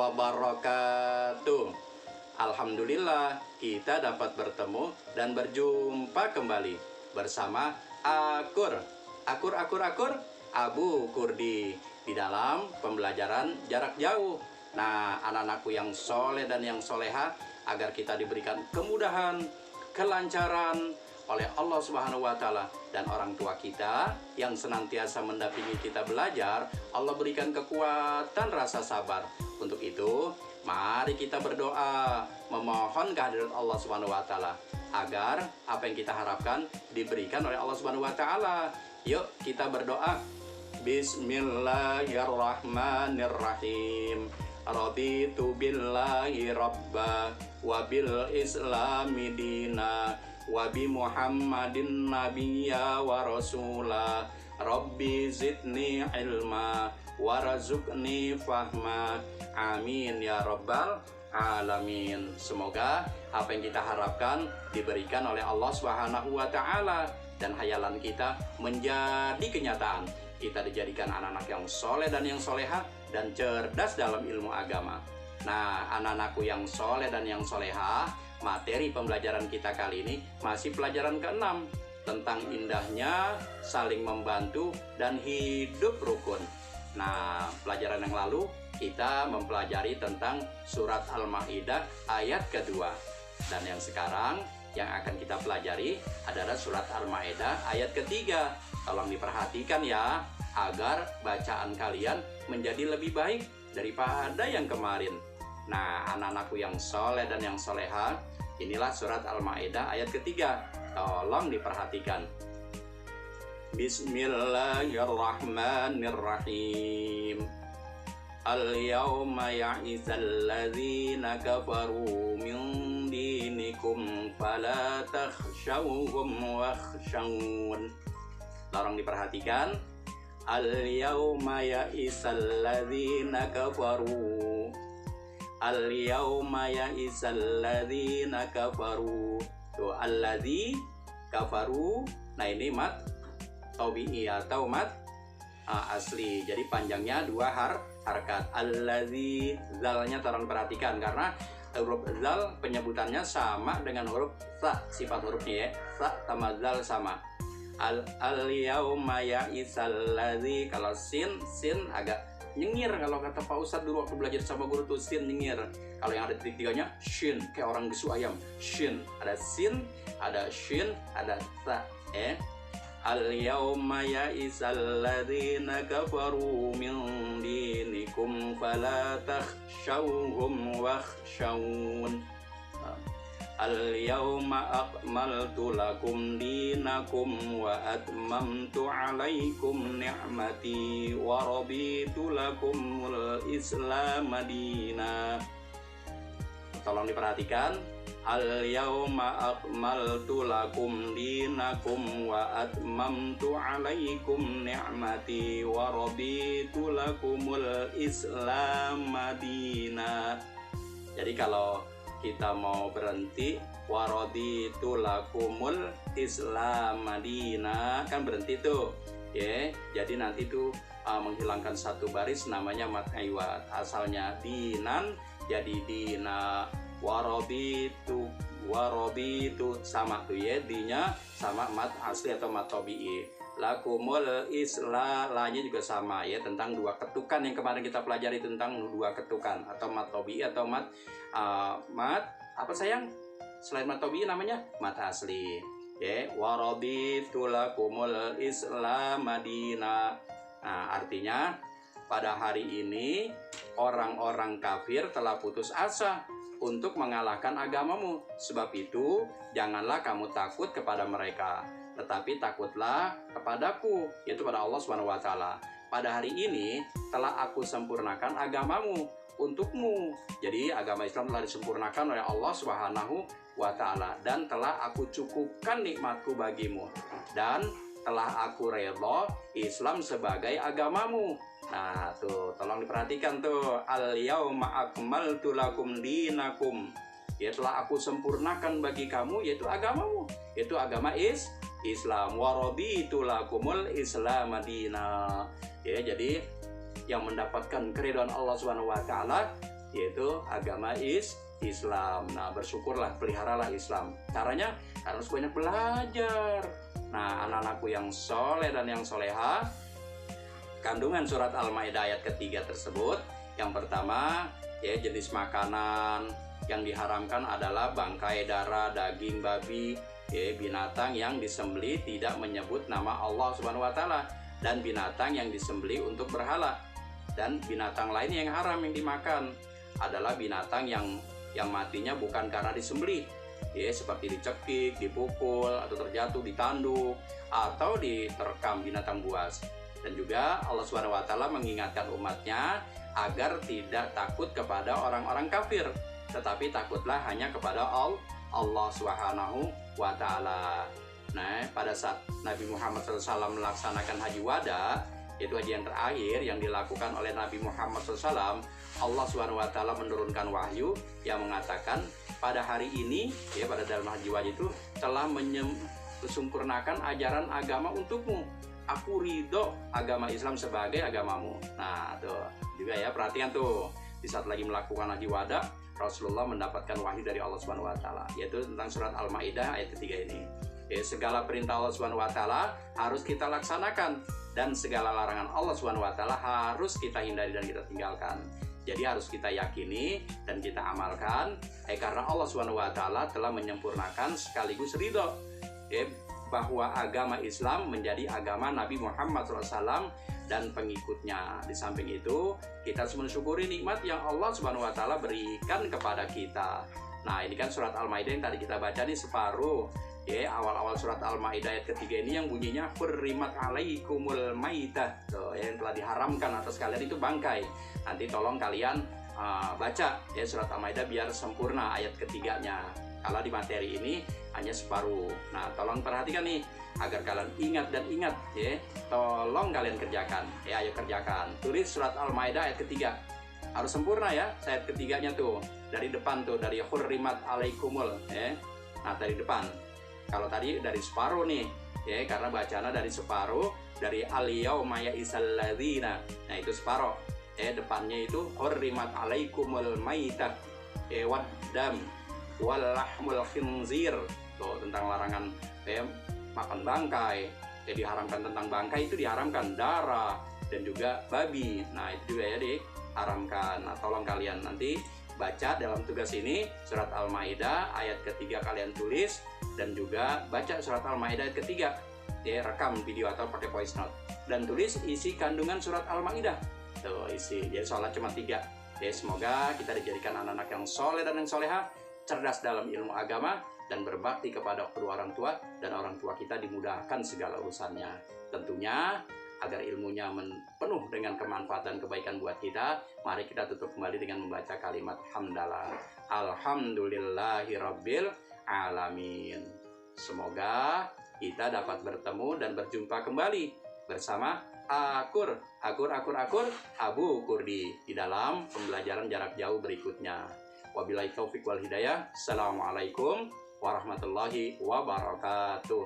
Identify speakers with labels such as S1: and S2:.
S1: wabarakatuh. Alhamdulillah kita dapat bertemu dan berjumpa kembali bersama Akur Abu Kurdi di dalam pembelajaran jarak jauh. Nah, anak-anakku yang soleh dan yang soleha, agar kita diberikan kemudahan, kelancaran oleh Allah Subhanahu wa Ta'ala, dan orang tua kita yang senantiasa mendampingi kita belajar, Allah berikan kekuatan rasa sabar. Untuk itu, mari kita berdoa memohon kehadirat Allah Subhanahu wa Ta'ala agar apa yang kita harapkan diberikan oleh Allah Subhanahu wa Ta'ala. Yuk kita berdoa. Bismillahirrahmanirrahim. Raditu billahi rabba wa bil islami dina wa bi muhammadin nabiyya wa rasula. Rabbi zidni ilma warazukni fahma. Amin ya rabbal alamin. Semoga apa yang kita harapkan diberikan oleh Allah Subhanahu wa Ta'ala dan hayalan kita menjadi kenyataan. Kita dijadikan anak-anak yang soleh dan yang soleha dan cerdas dalam ilmu agama. Nah, anak-anakku yang soleh dan yang soleha, materi pembelajaran kita kali ini masih pelajaran ke-6 tentang indahnya saling membantu dan hidup rukun. Nah, pelajaran yang lalu kita mempelajari tentang surat Al-Maidah ayat kedua. Dan yang sekarang yang akan kita pelajari adalah surat Al-Maidah ayat ketiga. Tolong diperhatikan ya, agar bacaan kalian menjadi lebih baik daripada yang kemarin. Nah, anak-anakku yang soleh dan yang soleha, inilah surat Al-Maidah ayat ketiga. Tolong diperhatikan. Bismillahirrahmanirrahim. Al-yawma ya'izal ladzina kafaru min dinikum fala takhshawhum wakhshawun. Tolong diperhatikan. Al-yawma ya'izal ladzina kafaru. Al-yawma ya'izal ladzina kafaru. Tuh, alladzi kafaru. Nah, ini mat tabi'i atau mat asli. Jadi panjangnya dua harkat. Alladzi, zalnya tolong perhatikan karena huruf zal penyebutannya sama dengan huruf sa, sifat hurufnya ya. Sa sama zal sama. Al-yawma ya'isal ladzi, kalau sin agak nyengir. Kalau kata Pak Ustadz dulu waktu belajar sama guru tuh sin nyengir. Kalau yang ada titik tiganya shin, kayak orang gesu ayam. Shin, ada sin, ada shin, ada sa. Al-yawma ya'isal ladzina kafaru min dinikum fala takhshawhum wakhshawun. Al-yawma akmaltu lakum dinakum wa atmamtu alaikum ni'mati wa raditu lakumul islam madina. Tolong diperhatikan. Al-yawma akmaltu lakum dinakum wa atmamtu alaikum ni'mati wa raditu lakumul islam madina. Jadi kalau kita mau berhenti waraditu lakumul islam madina, kan berhenti tuh ya. Jadi nanti tuh menghilangkan satu baris namanya mat iwad. Asalnya dinan jadi dina. Waraditu sama tuh ya, dinya sama mat asli atau mat tabi'i. Lakumul isla, lanya juga sama ya, tentang dua ketukan yang kemarin kita pelajari tentang dua ketukan atau mat tabi'i atau mat apa sayang? Selain mat tabi'i namanya mat asli. Ya, waraditu lakumul islam madina. Nah, artinya pada hari ini orang-orang kafir telah putus asa untuk mengalahkan agamamu. Sebab itu, janganlah kamu takut kepada mereka, tetapi takutlah kepadaku, yaitu pada Allah Subhanahu wa Ta'ala. Pada hari ini telah aku sempurnakan agamamu untukmu. Jadi agama Islam telah disempurnakan oleh Allah Subhanahu wa Ta'ala, dan telah aku cukupkan nikmatku bagimu, dan telah aku redha Islam sebagai agamamu. Nah tuh, tolong diperhatikan tuh. Al-yawma akmaltu lakum dinakum, ya telah aku sempurnakan bagi kamu, yaitu agamamu, yaitu agama Islam. Waraditu lakumul islam madina. Ya, jadi yang mendapatkan keridhaan Allah Subhanahu wa Ta'ala yaitu agama Islam. Nah, bersyukurlah, peliharalah Islam. Caranya harus banyak belajar. Nah, anak-anakku yang soleh dan yang soleha, kandungan surat Al-Maidah ayat ketiga tersebut, yang pertama ya, jenis makanan yang diharamkan adalah bangkai, darah, daging babi, ya, binatang yang disembelih tidak menyebut nama Allah Subhanahu wa taala, dan binatang yang disembelih untuk berhala. Dan binatang lain yang haram yang dimakan adalah binatang yang matinya bukan karena disembelih, ya, seperti dicekik, dipukul, atau terjatuh, ditanduk, atau diterkam binatang buas. Dan juga Allah Subhanahu wa taala mengingatkan umatnya agar tidak takut kepada orang-orang kafir, tetapi takutlah hanya kepada Allah Subhanahu wa taala. Nah, pada saat Nabi Muhammad SAW melaksanakan haji wada, yaitu haji yang terakhir yang dilakukan oleh Nabi Muhammad SAW, Allah Subhanahu wa taala menurunkan wahyu yang mengatakan, pada hari ini, ya, pada dalam haji wada itu telah menyempurnakan ajaran agama untukmu. Aku ridho agama Islam sebagai agamamu. Nah, tuh juga ya, perhatikan tuh, di saat lagi melakukan haji wada, Rasulullah mendapatkan wahyu dari Allah Subhanahu wa taala, yaitu tentang surat Al-Maidah ayat ketiga ini. Ya, segala perintah Allah Subhanahu wa taala harus kita laksanakan, dan segala larangan Allah Subhanahu wa taala harus kita hindari dan kita tinggalkan. Jadi harus kita yakini dan kita amalkan, karena Allah Subhanahu wa taala telah menyempurnakan sekaligus ridho, ya, bahwa agama Islam menjadi agama Nabi Muhammad SAW dan pengikutnya. Di samping itu, kita harus mensyukuri nikmat yang Allah Subhanahu wa taala berikan kepada kita. Nah, ini kan surat Al-Maidah yang tadi kita baca nih separuh. Ya, awal-awal surat Al-Maidah ayat ketiga ini yang bunyinya hurrimat alaikumul maitah, yang telah diharamkan atas kalian itu bangkai. Nanti tolong kalian baca ya surat Al-Maidah biar sempurna ayat ketiganya. Kalau di materi ini hanya separuh. Nah, tolong perhatikan nih agar kalian ingat dan ingat, ya. Tolong kalian kerjakan. Ya, ayo kerjakan. Tulis surat Al-Maidah ayat ketiga. Harus sempurna ya, ayat ketiganya tuh. Dari depan tuh, dari hurrimat alaikumul, ya. Nah, dari depan. Kalau tadi dari separuh nih, ya, karena bacana dari separuh, dari al-yauma ya'isal ladzina. Nah, itu separuh. Depannya itu hurrimat alaikumul maitah, wad dam walahmul khinzir, tuh, tentang larangan makan bangkai. Diharamkan tentang bangkai itu diharamkan darah dan juga babi. Nah, itu juga ya diharamkan. Nah, tolong kalian nanti baca dalam tugas ini surat Al-Maidah ayat ketiga, kalian tulis dan juga baca surat Al-Maidah ayat ketiga. Rekam video atau pakai voice note dan tulis isi kandungan surat Al-Maidah. Tuh, isi. Jadi soalnya cuma 3. Semoga kita dijadikan anak-anak yang soleh dan yang soleha, cerdas dalam ilmu agama, dan berbakti kepada kedua orang tua, dan orang tua kita dimudahkan segala urusannya. Tentunya agar ilmunya penuh dengan kemanfaatan dan kebaikan buat kita, mari kita tutup kembali dengan membaca kalimat hamdalah. Alhamdulillahirabbil alamin. Semoga kita dapat bertemu dan berjumpa kembali bersama Akur Abu Kurdi di dalam pembelajaran jarak jauh berikutnya. Wabillahi taufik wal hidayah. Assalamualaikum warahmatullahi wabarakatuh.